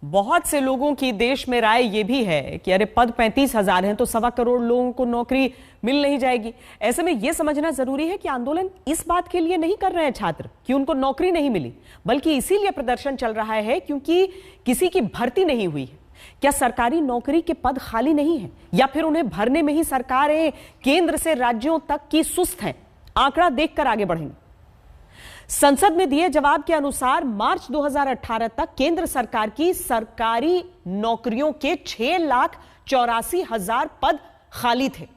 बहुत से लोगों की देश में राय यह भी है कि अरे पद 35,000 हैं तो 1.25 करोड़ लोगों को नौकरी मिल नहीं जाएगी। ऐसे में यह समझना जरूरी है कि आंदोलन इस बात के लिए नहीं कर रहे हैं छात्र कि उनको नौकरी नहीं मिली, बल्कि इसीलिए प्रदर्शन चल रहा है क्योंकि किसी की भर्ती नहीं हुई है। क्या सरकारी नौकरी के पद खाली नहीं है या फिर उन्हें भरने में ही सरकारें केंद्र से राज्यों तक की सुस्त हैं? आंकड़ा देखकर आगे बढ़ेंगे। संसद में दिए जवाब के अनुसार मार्च 2018 तक केंद्र सरकार की सरकारी नौकरियों के 6,84,000 पद खाली थे,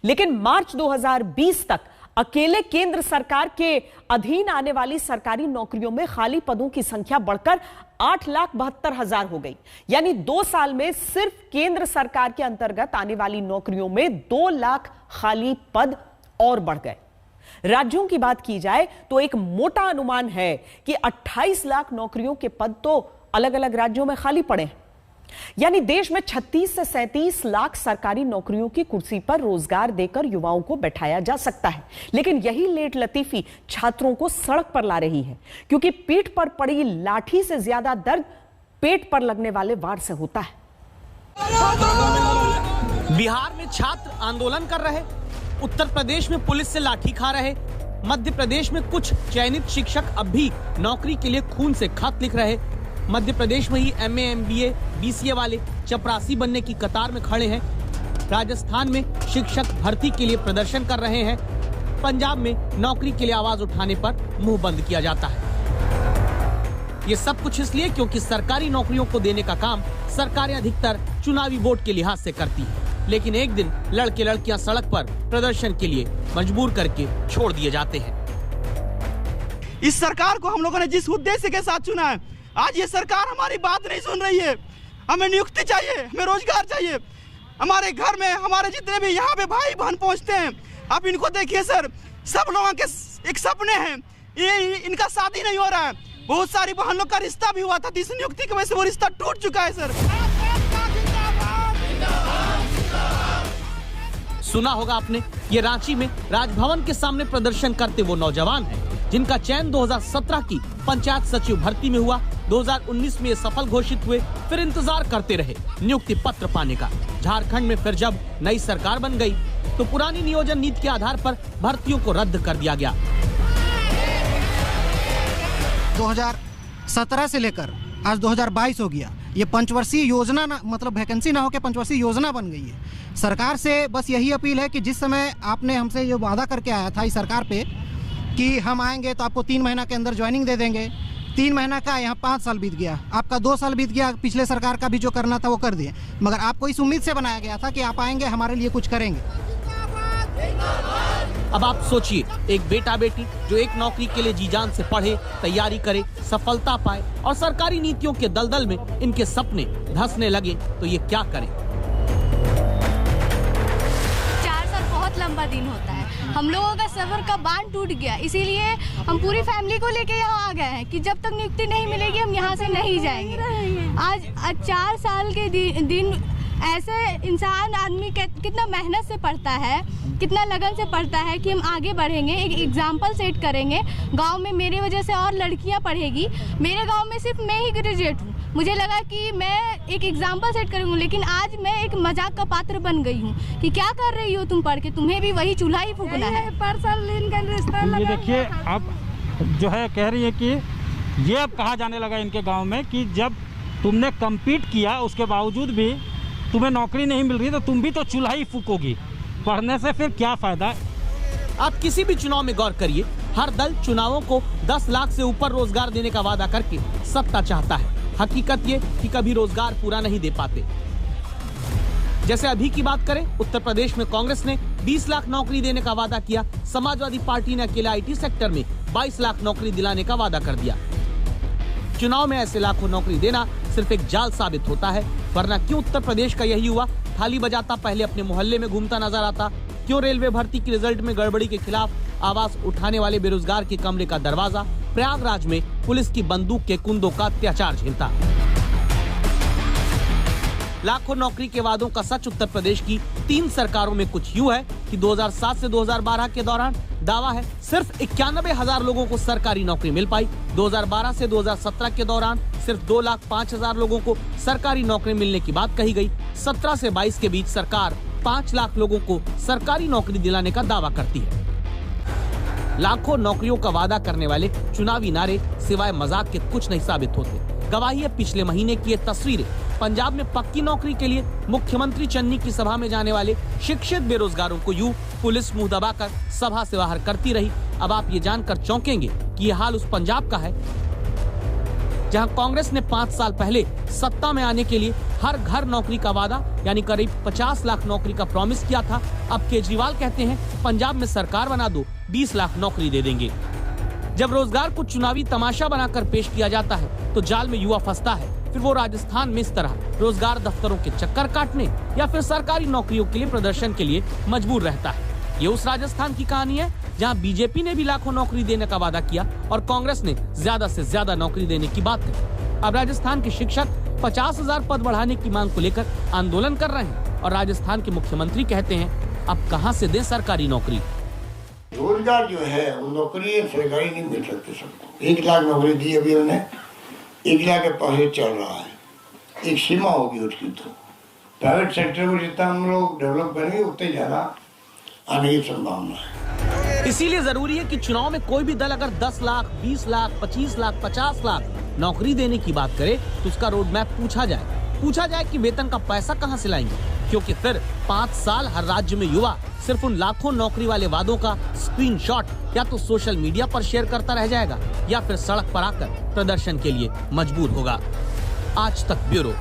लेकिन मार्च 2020 तक अकेले केंद्र सरकार के अधीन आने वाली सरकारी नौकरियों में खाली पदों की संख्या बढ़कर 8,72,000 हो गई। यानी 2 साल में सिर्फ केंद्र सरकार के अंतर्गत आने वाली नौकरियों में 2 लाख खाली पद और बढ़ गए। राज्यों की बात की जाए तो एक मोटा अनुमान है कि 28 लाख नौकरियों के पद तो अलग अलग राज्यों में खाली पड़े हैं। यानी देश में 36 से 37 लाख सरकारी नौकरियों की कुर्सी पर रोजगार देकर युवाओं को बैठाया जा सकता है, लेकिन यही लेट लतीफी छात्रों को सड़क पर ला रही है, क्योंकि पीठ पर पड़ी लाठी से ज्यादा दर्द पेट पर लगने वाले वार से होता है। बिहार में छात्र आंदोलन कर रहे, उत्तर प्रदेश में पुलिस से लाठी खा रहे, मध्य प्रदेश में कुछ चयनित शिक्षक अब भी नौकरी के लिए खून से खत लिख रहे, मध्य प्रदेश में ही MA, MBA, BCA वाले चपरासी बनने की कतार में खड़े हैं, राजस्थान में शिक्षक भर्ती के लिए प्रदर्शन कर रहे हैं, पंजाब में नौकरी के लिए आवाज उठाने पर मुंह बंद किया जाता है। ये सब कुछ इसलिए क्योंकि सरकारी नौकरियों को देने का काम सरकारें अधिकतर चुनावी वोट के लिहाज से करती है, लेकिन एक दिन लड़के लड़कियां सड़क पर प्रदर्शन के लिए मजबूर करके छोड़ दिए जाते हैं। इस सरकार को हम लोगों ने जिस उद्देश्य के साथ चुना है, आज ये सरकार हमारी बात नहीं सुन रही है। हमें नियुक्ति चाहिए, हमें रोजगार चाहिए। हमारे घर में हमारे जितने भी यहाँ पे भाई बहन पहुँचते हैं, आप इनको देखिए सर, सब लोगों के एक सपने हैं, ये इनका शादी नहीं हो रहा है। बहुत सारी बहन लोग का रिश्ता भी हुआ था, इस नियुक्ति की वजह से वो रिश्ता टूट चुका है सर। सुना होगा आपने, ये रांची में राजभवन के सामने प्रदर्शन करते वो नौजवान हैं जिनका चयन 2017 की पंचायत सचिव भर्ती में हुआ। 2019 में ये सफल घोषित हुए, फिर इंतजार करते रहे नियुक्ति पत्र पाने का। झारखंड में फिर जब नई सरकार बन गई तो पुरानी नियोजन नीति के आधार पर भर्तियों को रद्द कर दिया गया। 2017 से लेकर आज 2022 हो गया। ये पंचवर्षीय योजना मतलब वैकेंसी ना होकर पंचवर्षीय योजना बन गई है। सरकार से बस यही अपील है कि जिस समय आपने हमसे ये वादा करके आया था इस सरकार पे कि हम आएंगे तो आपको 3 महीना के अंदर ज्वाइनिंग दे देंगे, 3 महीना का यहाँ 5 साल बीत गया, आपका 2 साल बीत गया, पिछले सरकार का भी जो करना था वो कर दिए, मगर आपको इस उम्मीद से बनाया गया था कि आप आएंगे हमारे लिए कुछ करेंगे। अब आप सोचिए, एक बेटा बेटी जो एक नौकरी के लिए जी जान से पढ़े, तैयारी करे, सफलता पाए और सरकारी नीतियों के दलदल में इनके सपने धंसने लगे तो ये क्या करें? 4 साल बहुत लंबा दिन होता है। हम लोगों का सफर का बांध टूट गया, इसीलिए हम पूरी फैमिली को लेके यहाँ आ गए हैं कि जब तक नियुक्ति नहीं मिलेगी हम यहाँ से नहीं जाएंगे। आज 4 साल के दिन ऐसे इंसान आदमी कितना मेहनत से पढ़ता है, कितना लगन से पढ़ता है कि हम आगे बढ़ेंगे, एक एग्जाम्पल सेट करेंगे। गांव में मेरे वजह से और लड़कियां पढ़ेगी। मेरे गांव में सिर्फ मैं ही ग्रेजुएट हूँ। मुझे लगा कि मैं एक एग्जाम्पल सेट करूँगी, लेकिन आज मैं एक मजाक का पात्र बन गई हूँ कि क्या कर रही हो तुम पढ़ के, तुम्हें भी वही चूल्हा ही फूकना है। ये देखिए, अब जो है कह रही है कि ये अब कहा जाने लगा इनके गाँव में कि जब तुमने कम्पीट किया उसके बावजूद भी तुम्हें नौकरी नहीं मिल रही तो तुम भी तो चूल्हा ही फूकोगी, पढ़ने से फिर क्या फायदा। आप किसी भी चुनाव में गौर करिए, हर दल चुनावों को 10 लाख से ऊपर रोजगार देने का वादा करके सत्ता चाहता है। हकीकत ये कि कभी रोजगार पूरा नहीं दे पाते। जैसे अभी की बात करें, उत्तर प्रदेश में कांग्रेस ने 20 लाख नौकरी देने का वादा किया, समाजवादी पार्टी ने अकेले IT सेक्टर में 22 लाख नौकरी दिलाने का वादा कर दिया। चुनाव में ऐसे लाखों नौकरी देना सिर्फ एक जाल साबित होता है, वरना क्यों उत्तर प्रदेश का यही हुआ? थाली बजाता पहले अपने मोहल्ले में घूमता नजर आता, क्यों रेलवे भर्ती की रिजल्ट में गड़बड़ी के खिलाफ आवाज उठाने वाले बेरोजगार के कमरे का दरवाजा प्रयागराज में पुलिस की बंदूक के कुंदों का अत्याचार झेलता। लाखों नौकरी के वादों का सच उत्तर प्रदेश की 3 सरकारों में कुछ यूं है कि 2007 से 2012 के दौरान दावा है सिर्फ 91,000 लोगों को सरकारी नौकरी मिल पाई। 2012 से 2017 के दौरान सिर्फ 2,05,000 लोगों को सरकारी नौकरी मिलने की बात कही गई। 17 से 22 के बीच सरकार 5 लाख लोगों को सरकारी नौकरी दिलाने का दावा करती है। लाखों नौकरियों का वादा करने वाले चुनावी नारे सिवाय मजाक के कुछ नहीं साबित होते। गवाही है पिछले महीने की ये तस्वीरें। पंजाब में पक्की नौकरी के लिए मुख्यमंत्री चन्नी की सभा में जाने वाले शिक्षित बेरोजगारों को यूं पुलिस मुंह दबाकर सभा से बाहर करती रही। अब आप ये जानकर चौंकेंगे कि ये हाल उस पंजाब का है जहां कांग्रेस ने 5 साल पहले सत्ता में आने के लिए हर घर नौकरी का वादा यानी करीब 50 लाख नौकरी का प्रॉमिस किया था। अब केजरीवाल कहते हैं पंजाब में सरकार बना दो, 20 लाख नौकरी दे देंगे। जब रोजगार को चुनावी तमाशा बनाकर पेश किया जाता है तो जाल में युवा फंसता है। फिर वो राजस्थान में इस तरह रोजगार दफ्तरों के चक्कर काटने या फिर सरकारी नौकरियों के लिए प्रदर्शन के लिए मजबूर रहता है। ये उस राजस्थान की कहानी है जहां बीजेपी ने भी लाखों नौकरी देने का वादा किया और कांग्रेस ने ज्यादा से ज्यादा नौकरी देने की बात कही। अब राजस्थान के शिक्षक 50,000 पद बढ़ाने की मांग को लेकर आंदोलन कर रहे हैं और राजस्थान के मुख्यमंत्री कहते हैं अब कहां से दें सरकारी नौकरी। रोजगार जो है वो नौकरी सरकारी नहीं मिल सकती सबको। 1 लाख नौकरी दी अभी हमने, 1 लाख के पास चल रहा है। एक सीमा होगी उसकी। तो प्राइवेट सेक्टर को जितना हम लोग डेवलप करेंगे उतने ज्यादा आने की संभावना है। इसीलिए जरूरी है कि चुनाव में कोई भी दल अगर 10 लाख, 20 लाख, 25 लाख, 50 लाख नौकरी देने की बात करे तो उसका रोड मैप पूछा जाए कि वेतन का पैसा कहां से लाएंगे, क्योंकि फिर 5 साल हर राज्य में युवा सिर्फ उन लाखों नौकरी वाले वादों का स्क्रीनशॉट या तो सोशल मीडिया पर शेयर करता रह जाएगा या फिर सड़क पर आकर प्रदर्शन के लिए मजबूर होगा। आज तक ब्यूरो।